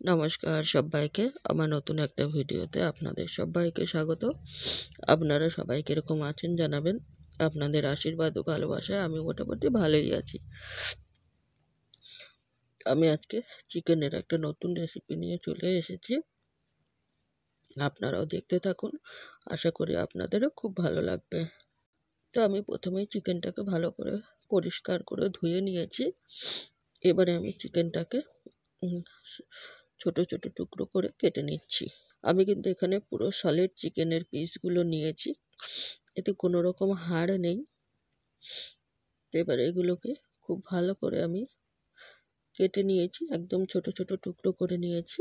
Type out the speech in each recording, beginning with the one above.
নমস্কার সবাইকে। আমার নতুন একটা ভিডিওতে আপনাদের সবাইকে স্বাগত। আপনারা সবাই কিরকম আছেন জানাবেন। আপনাদের আশীর্বাদ ও ভালোবাসায় আমি মোটামুটি ভালোই আছি। আমি আজকে চিকেনের একটা নতুন রেসিপি নিয়ে চলে এসেছি। আপনারাও দেখতে থাকুন, আশা করি আপনাদেরও খুব ভালো লাগবে। তো আমি প্রথমেই চিকেনটাকে ভালো করে পরিষ্কার করে ধুয়ে নিয়েছি। এবারে আমি চিকেনটাকে ছোট ছোট টুকরো করে কেটে নিচ্ছি। আমি কিন্তু এখানে পুরো সলিড চিকেনের পিসগুলো নিয়েছি, এতে কোনো রকম হাড় নেই। এবার এগুলোকে খুব ভালো করে আমি কেটে নিয়েছি, একদম ছোট ছোট টুকরো করে নিয়েছি।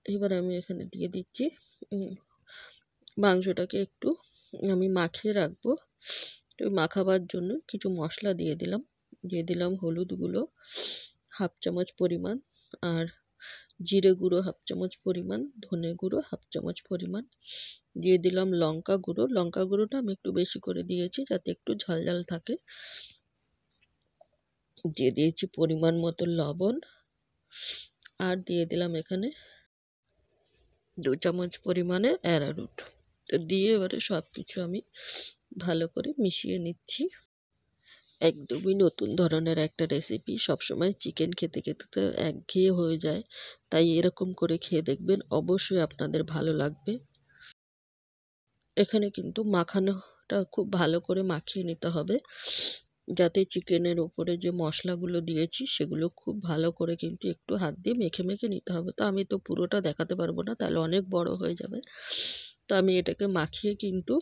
এবার আমি এখানে দিয়ে দিচ্ছি মাংসটাকে একটু আমি মাখিয়ে রাখবো। তো মাখাবার জন্য কিছু মশলা দিয়ে দিলাম হলুদ গুঁড়ো হাফ চামচ পরিমাণ, আর জিরে গুঁড়ো হাফ চামচ পরিমাণ, ধনে গুঁড়ো হাফ চামচ পরিমাণ, দিয়ে দিলাম লঙ্কা গুঁড়ো। লঙ্কা গুঁড়োটা আমি একটু বেশি করে দিয়েছি যাতে একটু ঝাল ঝাল থাকে। দিয়ে দিয়েছি পরিমাণ মতো লবণ, আর দিয়ে দিলাম এখানে 2 চামচ পরিমাণে অ্যারারুট। তো দিয়ে এবারে সবকিছু আমি ভালো করে মিশিয়ে নিচ্ছি। একদমই নতুন ধরনের একটা রেসিপি। সবসময় চিকেন খেতে খেতে তো একঘেয়ে হয়ে যায়, তাই এরকম করে খেয়ে দেখবেন, অবশ্যই আপনাদের ভালো লাগবে। এখানে কিন্তু মাখানোটা খুব ভালো করে মাখিয়ে নিতে হবে, যাতে চিকেনের ওপরে যে মশলাগুলো দিয়েছি সেগুলো খুব ভালো করে কিন্তু একটু হাত দিয়ে মেখে মেখে নিতে হবে। তো আমি তো পুরোটা দেখাতে পারবো না, তাহলে অনেক বড় হয়ে যাবে। তো আমি এটাকে মাখিয়ে কিন্তু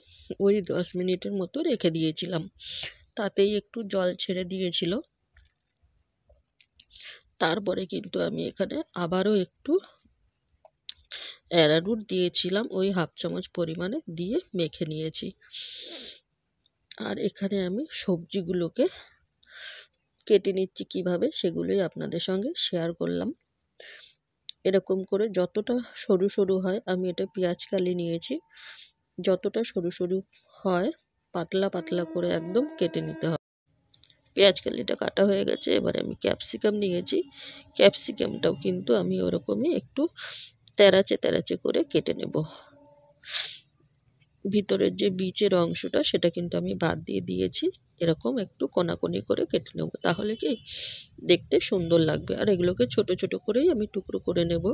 ওই 10 মিনিটের মতো রেখে দিয়েছিলাম। তাতেই একটু জল ছেড়ে দিয়েছিল। তারপরে কিন্তু আমি এখানে আবারও একটু অ্যারারুট দিয়েছিলাম, ওই হাফ চামচ পরিমাণে, দিয়ে মেখে নিয়েছি। আর এখানে আমি সবজিগুলোকে কেটে নিচ্ছি কিভাবে, সেগুলোই আপনাদের সঙ্গে শেয়ার করলাম। এরকম করে যতটা সরু সরু হয়, আমি এটা পেঁয়াজ কালি নিয়েছি, যতটা সরু সরু হয় পাতলা পাতলা করে একদম কেটে নিতে হবে। পেঁয়াজ কালিটা কাটা হয়ে গেছে। এবারে আমি ক্যাপসিকাম নিয়েছি, ক্যাপসিকামটাও কিন্তু আমি ওরকমই একটু তেরাচে তেরাচে করে কেটে নেব। ভিতরের যে বীজের অংশটা সেটা কিন্তু আমি বাদ দিয়ে দিয়েছি। এরকম একটু কোনাকুনি করে কেটে নেব, তাহলে কি দেখতে সুন্দর লাগবে। আর এগুলোকে ছোট ছোট করেই আমি টুকরো করে নেব।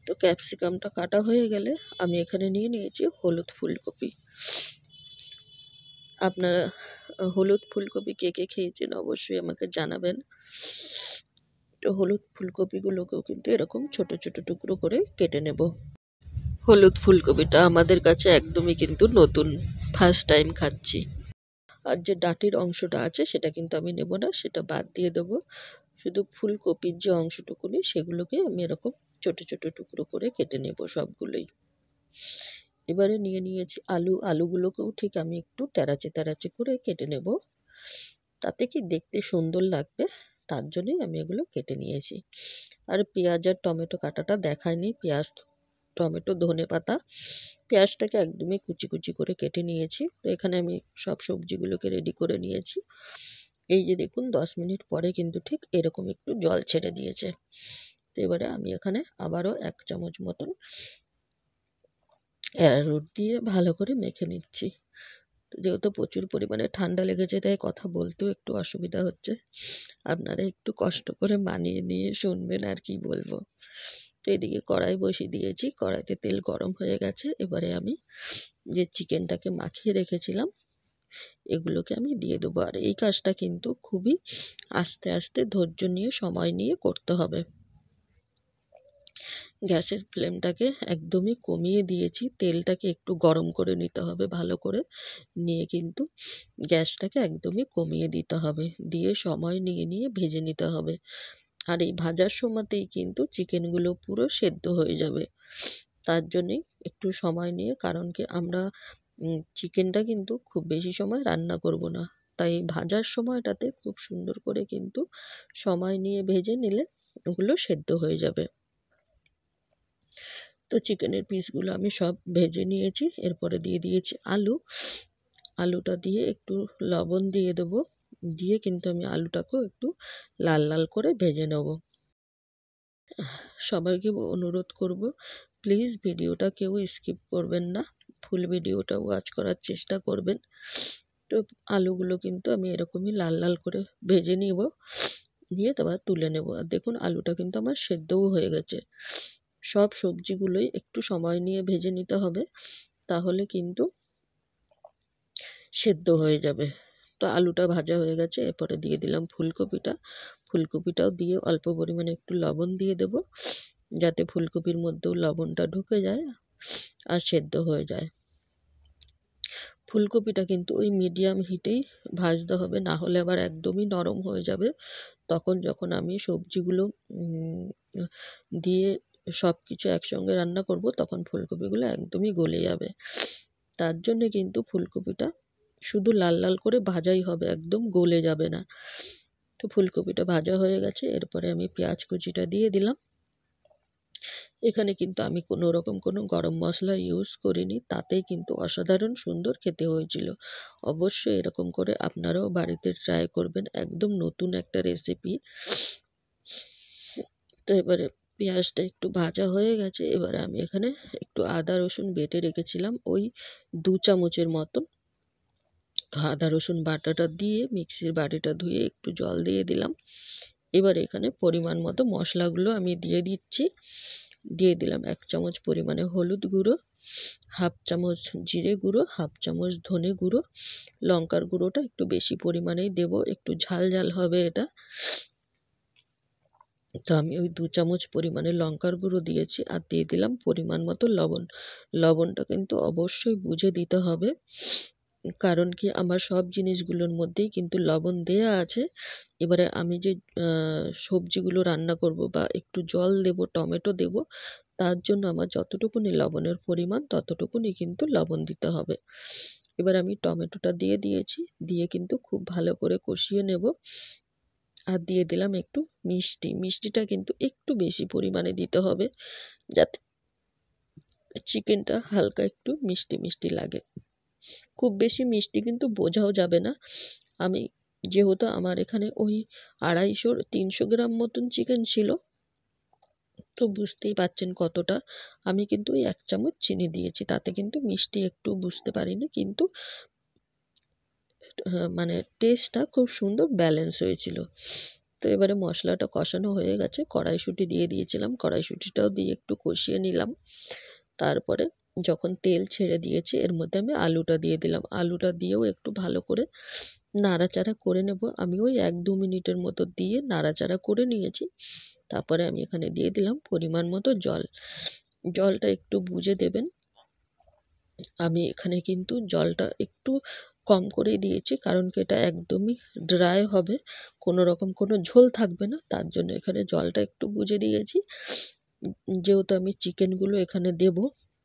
তো ক্যাপসিকামটা কাটা হয়ে গেলে আমি এখানে নিয়ে নিয়েছি হলুদ ফুলকপি। আপনারা হলুদ ফুলকপি কে কে খেয়েছেন অবশ্যই আমাকে জানাবেন। তো হলুদ ফুলকপিগুলোকেও কিন্তু এরকম ছোট ছোট টুকরো করে কেটে নেব। হলুদ ফুলকপিটা আমাদের কাছে একদমই কিন্তু নতুন, ফার্স্ট টাইম খাচ্ছি। আর যে ডাঁটির অংশটা আছে সেটা কিন্তু আমি নেব না, সেটা বাদ দিয়ে দেবো। শুধু ফুলকপির যে অংশটুকুনি সেগুলোকে আমি এরকম ছোট ছোট টুকরো করে কেটে নেব সবগুলোই। এবারে নিয়ে নিয়েছি আলু। আলুগুলোকেও ঠিক আমি একটু তেরাচে তেরাচে করে কেটে নেব, তাতে কি দেখতে সুন্দর লাগবে, তার জন্যই আমি এগুলো কেটে নিয়েছি। আর পেঁয়াজ আর টমেটো কাটাটা দেখায়নি। পেঁয়াজ, টমেটো, ধনেপাতা, পেঁয়াজটাকে একদমই কুচি কুচি করে কেটে নিয়েছি। তো এখানে আমি সব সবজিগুলোকে রেডি করে নিয়েছি। এই যে দেখুন 10 মিনিট পরে কিন্তু ঠিক এরকম একটু জল ছেড়ে দিয়েছে। তো এবারে আমি এখানে আবারও 1 চামচ মতন অ্যারারুট দিয়ে ভালো করে মেখে নিচ্ছি। তো যেহেতু প্রচুর পরিমাণে ঠান্ডা লেগেছে, তাই কথা বলতেও একটু অসুবিধা হচ্ছে। আপনারা একটু কষ্ট করে মানিয়ে নিয়ে শুনবেন, আর কি বলবো। তো এদিকে কড়াই বসিয়ে দিয়েছি, কড়াইতে তেল গরম হয়ে গেছে। এবারে আমি যে চিকেনটাকে মাখিয়ে রেখেছিলাম এগুলোকে আমি দিয়ে দেবো। আর এই কাজটা কিন্তু খুবই আস্তে আস্তে ধৈর্য নিয়ে সময় নিয়ে করতে হবে। গ্যাসের ফ্লেমটাকে একদমই কমিয়ে দিয়েছি, তেলটাকে একটু গরম করে নিতে হবে ভালো করে, নিয়ে কিন্তু গ্যাসটাকে একদমই কমিয়ে দিতে হবে, দিয়ে সময় নিয়ে নিয়ে ভেজে নিতে হবে। আর এই ভাজার সময়তেই কিন্তু চিকেনগুলো পুরো সেদ্ধ হয়ে যাবে। তার জন্যেই একটু সময় নিয়ে, কারণ কি আমরা চিকেনটা কিন্তু খুব বেশি সময় রান্না করব না, তাই ভাজার সময়টাতে খুব সুন্দর করে কিন্তু সময় নিয়ে ভেজে নিলে ওগুলো সেদ্ধ হয়ে যাবে। তো চিকেনের পিসগুলো আমি সব ভেজে নিয়েছি। এরপরে দিয়ে দিয়েছি আলু। আলুটা দিয়ে একটু লবণ দিয়ে দেবো, দিয়ে কিন্তু আমি আলুটাকেও একটু লাল লাল করে ভেজে নেব। সবাইকে অনুরোধ করব, প্লিজ ভিডিওটা কেউ স্কিপ করবেন না, ফুল ভিডিওটা ওয়াচ করার চেষ্টা করবেন। তো আলুগুলো কিন্তু আমি এরকমই লাল লাল করে ভেজে নিব, নিয়ে তারপর তুলে নেব। আর দেখুন আলুটা কিন্তু আমার সেদ্ধও হয়ে গেছে। সব সবজিগুলোই একটু সময় নিয়ে ভেজে নিতে হবে, তাহলে কিন্তু সেদ্ধ হয়ে যাবে। তো আলুটা ভাজা হয়ে গেছে, এরপরে দিয়ে দিলাম ফুলকপিটা। ফুলকপিটাও দিয়ে অল্প পরিমাণে একটু লবণ দিয়ে দেব, যাতে ফুলকপির মধ্যেও লবণটা ঢুকে যায় আর সেদ্ধ হয়ে যায়। ফুলকপিটা কিন্তু ওই মিডিয়াম হিটেই ভাজতে হবে, না হলে আবার একদমই নরম হয়ে যাবে। তখন যখন আমি সবজিগুলো দিয়ে সব কিছু একসঙ্গে রান্না করব, তখন ফুলকপিগুলো একদমই গলে যাবে। তার জন্যে কিন্তু ফুলকপিটা শুধু লাল লাল করে ভাজাই হবে, একদম গলে যাবে না। তো ফুলকপিটা ভাজা হয়ে গেছে, এরপরে আমি পেঁয়াজ কুচিটা দিয়ে দিলাম। এখানে কিন্তু আমি কোনো রকম কোনো গরম মশলা ইউজ করিনি, তাতেই কিন্তু অসাধারণ সুন্দর খেতে হয়েছিল। অবশ্যই এরকম করে আপনারাও বাড়িতে ট্রাই করবেন, একদম নতুন একটা রেসিপি। তো এবারে পেঁয়াজটা একটু ভাজা হয়ে গেছে, এবারে আমি এখানে একটু আদা রসুন বেটে রেখেছিলাম ওই 2 চামচের মতন। আদা রসুন বাটাটা দিয়ে মিক্সির বাটিটা ধুয়ে একটু জল দিয়ে দিলাম। এবার এখানে পরিমাণ মতো মশলাগুলো আমি দিয়ে দিচ্ছি। দিয়ে দিলাম 1 চামচ পরিমাণে হলুদ গুঁড়ো, হাফ চামচ জিরে গুঁড়ো, হাফ চামচ ধনে গুঁড়ো। লঙ্কার গুঁড়োটা একটু বেশি পরিমাণেই দেব, একটু ঝাল ঝাল হবে এটা। তো আমি ওই 2 চামচ পরিমাণে লঙ্কার গুঁড়ো দিয়েছি, আর দিয়ে দিলাম পরিমাণ মতো লবণ। লবণটা কিন্তু অবশ্যই বুঝে দিতে হবে, কারণ কি আমার সব জিনিসগুলোর মধ্যেই কিন্তু লবণ দেয়া আছে। এবারে আমি যে সবজিগুলো রান্না করব বা একটু জল দেব, টমেটো দেব, তার জন্য আমার যতটুকুনি লবণের পরিমাণ ততটুকুনি কিন্তু লবণ দিতে হবে। এবার আমি টমেটোটা দিয়ে দিয়েছি, দিয়ে কিন্তু খুব ভালো করে কষিয়ে নেব। আর দিয়ে দিলাম একটু মিষ্টি। মিষ্টিটা কিন্তু একটু বেশি পরিমাণে দিতে হবে, যাতে চিকেনটা হালকা একটু মিষ্টি মিষ্টি লাগে। খুব বেশি মিষ্টি কিন্তু বোঝাও যাবে না। আমি যেহেতু আমার এখানে ওই 250-300 গ্রাম মতন চিকেন ছিল, তো বুঝতেই পারছেন কতটা। আমি কিন্তু ওই 1 চামচ চিনি দিয়েছি, তাতে কিন্তু মিষ্টি একটু বুঝতে পারিনি, কিন্তু মানে টেস্টটা খুব সুন্দর ব্যালেন্স হয়েছিল। তো এবারে মশলাটা কষানো হয়ে গেছে, কড়াইশুঁটি দিয়ে দিয়েছিলাম, কড়াইশুঁটিটাও দিয়ে একটু কষিয়ে নিলাম। তারপরে যখন তেল ছেড়ে দিয়েছে, এর মধ্যে আমি আলুটা দিয়ে দিলাম। আলুটা দিয়েও একটু ভালো করে নাড়াচাড়া করে নেব। আমি ওই 1-2 মিনিটের মতো দিয়ে নাড়াচাড়া করে নিয়েছি। তারপরে আমি এখানে দিয়ে দিলাম পরিমাণ মতো জল। জলটা একটু বুঝে দেবেন। আমি এখানে কিন্তু জলটা একটু কম করেই দিয়েছি, কারণ কি এটা একদমই ড্রাই হবে, কোনো রকম কোনো ঝোল থাকবে না, তার জন্য এখানে জলটা একটু বুঝে দিয়েছি। যেহেতু আমি চিকেনগুলো এখানে দেব,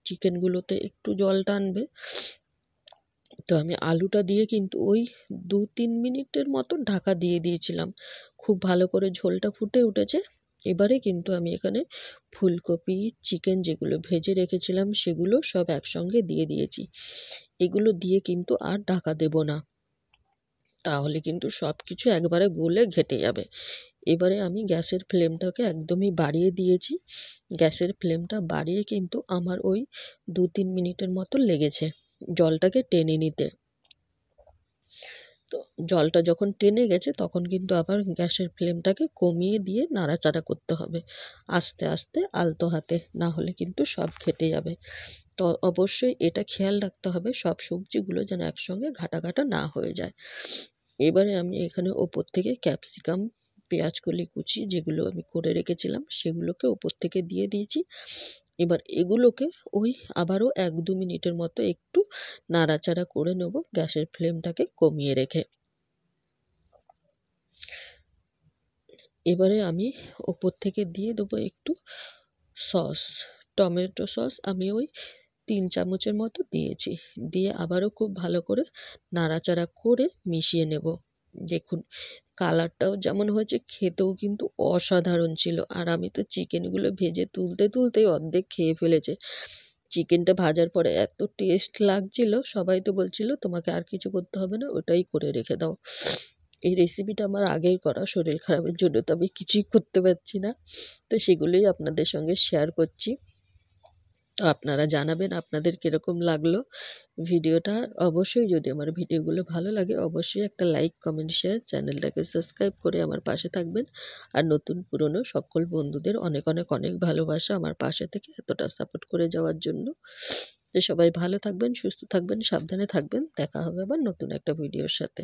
চিকেনগুলোতে একটু জল টানবে। তো আমি আলুটা দিয়ে কিন্তু ওই 2-3 মিনিটের মতো ঢাকা দিয়ে দিয়েছিলাম। খুব ভালো করে ঝোলটা ফুটে উঠেছে। এবারে কিন্তু আমি এখানে ফুলকপি, চিকেন যেগুলো ভেজে রেখেছিলাম সেগুলো সব একসঙ্গে দিয়ে দিয়েছি। এগুলো দিয়ে কিন্তু আর ঢাকা দেব না, তাহলে কিন্তু সব কিছু একবারে গলে ঘেঁটে যাবে। এবারে আমি গ্যাসের ফ্লেমটাকে একদমই বাড়িয়ে দিয়েছি। গ্যাসের ফ্লেমটা বাড়িয়ে কিন্তু আমার ওই 2-3 মিনিটের মতো লেগেছে জলটাকে টেনে নিতে। তো জলটা যখন টেনে গেছে, তখন কিন্তু আবার গ্যাসের ফ্লেমটাকে কমিয়ে দিয়ে নাড়াচাড়া করতে হবে আস্তে আস্তে, আলতো হাতে, না হলে কিন্তু সব ঘেঁটে যাবে। তো অবশ্যই এটা খেয়াল রাখতে হবে সব সবজিগুলো যেন একসঙ্গে ঘাটা ঘাটা না হয়ে যায়। এবারে আমি এখানে ওপর থেকে ক্যাপসিকাম, পেঁয়াজ কলি কুচি যেগুলো আমি করে রেখেছিলাম সেগুলোকে ওপর থেকে দিয়ে দিয়েছি। এবার এগুলোকে ওই আবারও 1-2 মিনিটের মতো একটু নাড়াচাড়া করে নেব, গ্যাসের ফ্লেমটাকে কমিয়ে রেখে। এবারে আমি ওপর থেকে দিয়ে দেবো একটু সস, টমেটো সস। আমি ওই 3 চামচের মতো দিয়েছি। দিয়ে আবারও খুব ভালো করে নাড়াচাড়া করে মিশিয়ে নেব। দেখুন কালারটাও যেমন হয়েছে, খেতেও কিন্তু অসাধারণ ছিল। আর আমি তো চিকেনগুলো ভেজে তুলতে তুলতেই অর্ধেক খেয়ে ফেলেছে। চিকেনটা ভাজার পরে এত টেস্ট লাগছিল, সবাই তো বলছিল তোমাকে আর কিছু করতে হবে না, ওটাই করে রেখে দাও। এই রেসিপিটা আমার আগেই করা, শরীর খারাপের জন্য তো আমি কিছুই করতে পারছি না। তো সেগুলোই আপনাদের সঙ্গে শেয়ার করছি। তো আপনারা জানাবেন আপনাদের কিরকম লাগলো ভিডিওটা। অবশ্যই যদি আমার ভিডিওগুলো ভালো লাগে অবশ্যই একটা লাইক, কমেন্ট, শেয়ার, চ্যানেলটাকে সাবস্ক্রাইব করে আমার পাশে থাকবেন। আর নতুন পুরনো সকল বন্ধুদের অনেক অনেক অনেক ভালোবাসা আমার পাশে থেকে এতটা সাপোর্ট করে যাওয়ার জন্য। তো সবাই ভালো থাকবেন, সুস্থ থাকবেন, সাবধানে থাকবেন। দেখা হবে আবার নতুন একটা ভিডিওর সাথে।